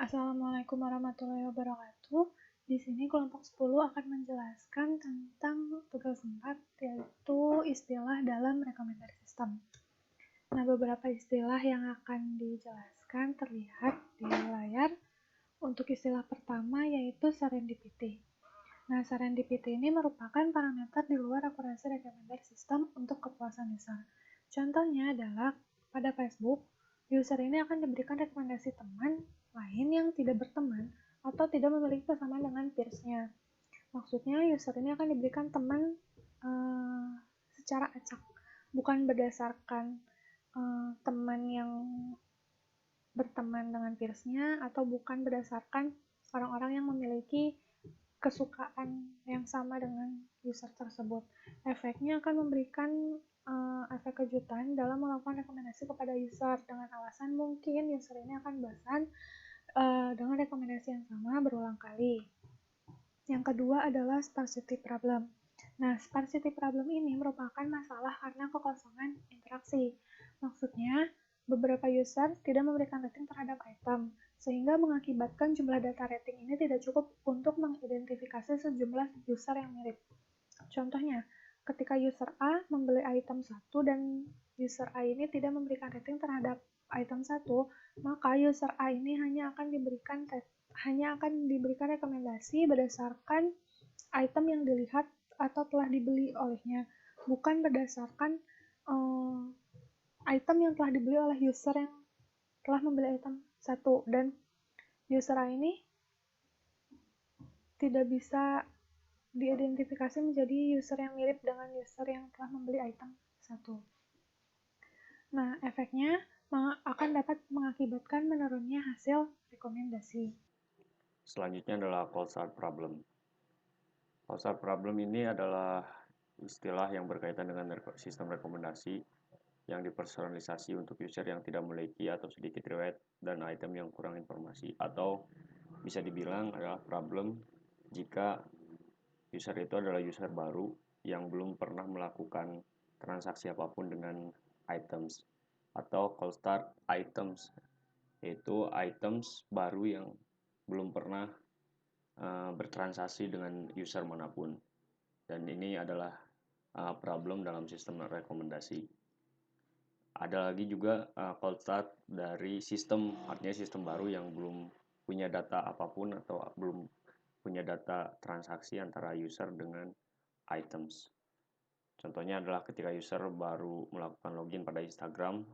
Assalamualaikum warahmatullahi wabarakatuh. Di sini kelompok 10 akan menjelaskan tentang tugas 4, yaitu istilah dalam rekomendasi sistem. Nah, beberapa istilah yang akan dijelaskan terlihat di layar. Untuk istilah pertama yaitu serendipity. Nah, serendipity ini merupakan parameter di luar akurasi rekomendasi sistem untuk kepuasan user. Contohnya adalah pada Facebook, user ini akan diberikan rekomendasi teman lain yang tidak berteman atau tidak memiliki kesamaan dengan peers-nya. Maksudnya user ini akan diberikan teman secara acak, bukan berdasarkan teman yang berteman dengan peers-nya atau bukan berdasarkan orang-orang yang memiliki kesukaan yang sama dengan user tersebut. Efeknya akan memberikan efek kejutan dalam melakukan rekomendasi kepada user dengan alasan mungkin user ini akan bosan dengan rekomendasi yang sama berulang kali. Yang kedua adalah sparsity problem. Nah, sparsity problem ini merupakan masalah karena kekosongan interaksi. Maksudnya, beberapa user tidak memberikan rating terhadap item, sehingga mengakibatkan jumlah data rating ini tidak cukup untuk mengidentifikasi sejumlah user yang mirip. Contohnya, ketika user A membeli item 1 dan user A ini tidak memberikan rating terhadap item 1, maka user A ini hanya akan diberikan rekomendasi berdasarkan item yang dilihat atau telah dibeli olehnya, bukan berdasarkan item yang telah dibeli oleh user yang telah membeli item 1, dan user A ini tidak bisa diidentifikasi menjadi user yang mirip dengan user yang telah membeli item 1. Nah, efeknya akan dapat mengakibatkan menurunnya hasil rekomendasi. Selanjutnya adalah cold start problem. Cold start problem ini adalah istilah yang berkaitan dengan sistem rekomendasi yang dipersonalisasi untuk user yang tidak memiliki atau sedikit riwayat dan item yang kurang informasi, atau bisa dibilang adalah problem jika user itu adalah user baru yang belum pernah melakukan transaksi apapun dengan items, atau cold start items, yaitu items baru yang belum pernah bertransaksi dengan user manapun. Dan ini adalah problem dalam sistem rekomendasi. Ada lagi juga cold start dari sistem, artinya sistem baru yang belum punya data apapun atau belum punya data transaksi antara user dengan items. Contohnya adalah ketika user baru melakukan login pada Instagram,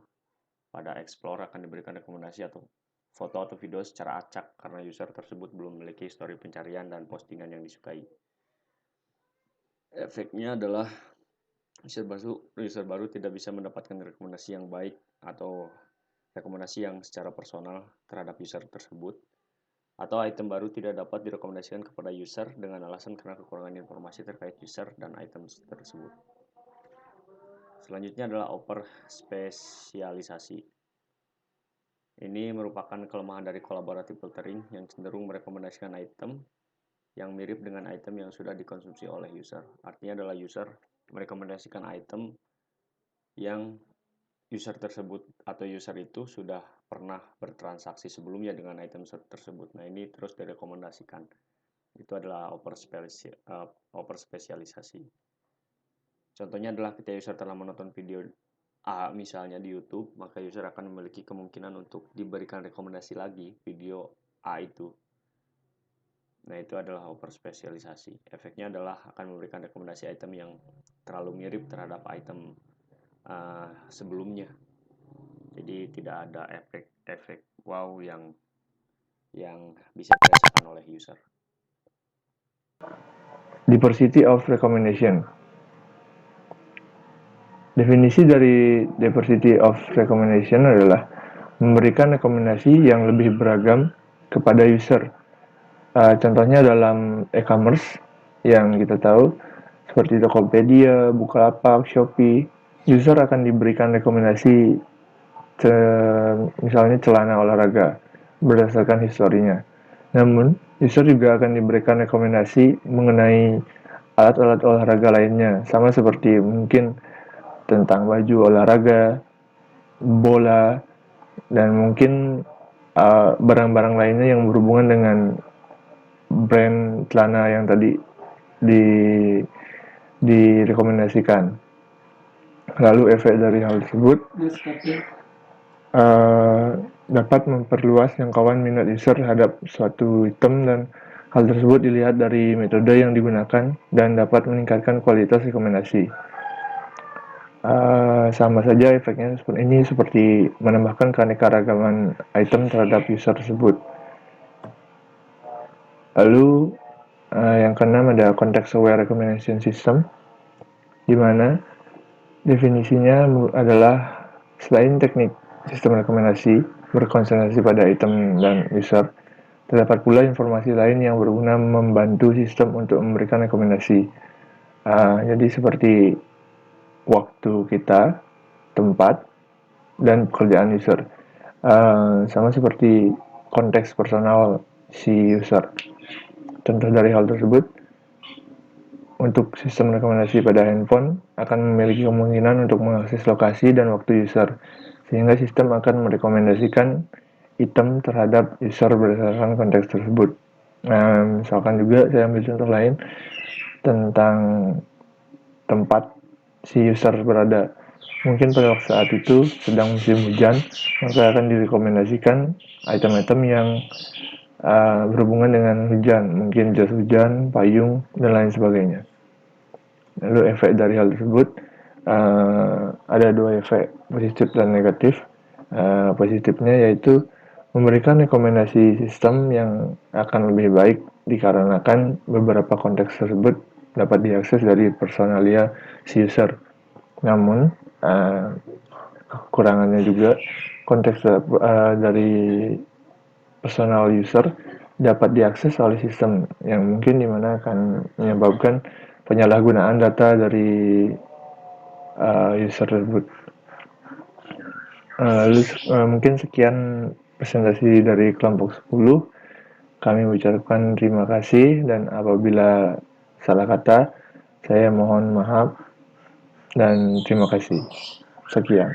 pada Explore akan diberikan rekomendasi atau foto atau video secara acak karena user tersebut belum memiliki histori pencarian dan postingan yang disukai. Efeknya adalah user baru tidak bisa mendapatkan rekomendasi yang baik atau rekomendasi yang secara personal terhadap user tersebut, atau item baru tidak dapat direkomendasikan kepada user dengan alasan karena kekurangan informasi terkait user dan item tersebut. Selanjutnya adalah overspesialisasi. Ini merupakan kelemahan dari collaborative filtering yang cenderung merekomendasikan item yang mirip dengan item yang sudah dikonsumsi oleh user. Artinya adalah user merekomendasikan item yang user tersebut atau user itu sudah pernah bertransaksi sebelumnya dengan item tersebut. Nah, ini terus direkomendasikan. Itu adalah overspesialisasi. Contohnya adalah ketika user telah menonton video A misalnya di YouTube, maka user akan memiliki kemungkinan untuk diberikan rekomendasi lagi video A itu. Nah, itu adalah overspesialisasi. Efeknya adalah akan memberikan rekomendasi item yang terlalu mirip terhadap item sebelumnya. Jadi tidak ada efek wow yang bisa dirasakan oleh user. Diversity of recommendation. Definisi dari diversity of recommendation adalah memberikan rekomendasi yang lebih beragam kepada user. Contohnya dalam e-commerce yang kita tahu seperti Tokopedia, Bukalapak, Shopee, user akan diberikan rekomendasi misalnya celana olahraga berdasarkan historinya. Namun, user juga akan diberikan rekomendasi mengenai alat-alat olahraga lainnya, sama seperti mungkin tentang baju olahraga, bola, dan mungkin barang-barang lainnya yang berhubungan dengan brand celana yang tadi direkomendasikan. Lalu efek dari hal tersebut dapat memperluas jangkauan minat user terhadap suatu item, dan hal tersebut dilihat dari metode yang digunakan dan dapat meningkatkan kualitas rekomendasi. Sama saja efeknya seperti ini, seperti menambahkan keanekaragaman item terhadap user tersebut. Lalu yang keenam ada context aware recommendation system, di mana definisinya adalah selain teknik sistem rekomendasi berkonsentrasi pada item dan user, terdapat pula informasi lain yang berguna membantu sistem untuk memberikan rekomendasi. Jadi seperti waktu kita, tempat, dan pekerjaan user. Sama seperti konteks personal si user. Contoh dari hal tersebut, untuk sistem rekomendasi pada handphone akan memiliki kemungkinan untuk mengakses lokasi dan waktu user, sehingga sistem akan merekomendasikan item terhadap user berdasarkan konteks tersebut. Misalkan juga saya ambil contoh lain tentang tempat si user berada. Mungkin pada waktu saat itu sedang musim hujan, maka akan direkomendasikan item-item yang berhubungan dengan hujan, mungkin jas hujan, payung, dan lain sebagainya. Lalu efek dari hal tersebut ada dua efek, positif dan negatif. Positifnya yaitu memberikan rekomendasi sistem yang akan lebih baik dikarenakan beberapa konteks tersebut dapat diakses dari personalia si user. Namun kekurangannya juga, konteks dari personal user dapat diakses oleh sistem yang mungkin dimana akan menyebabkan penyalahgunaan data dari user tersebut. Lalu mungkin sekian presentasi dari kelompok 10. Kami ucapkan terima kasih, dan apabila salah kata saya mohon maaf dan terima kasih. Sekian.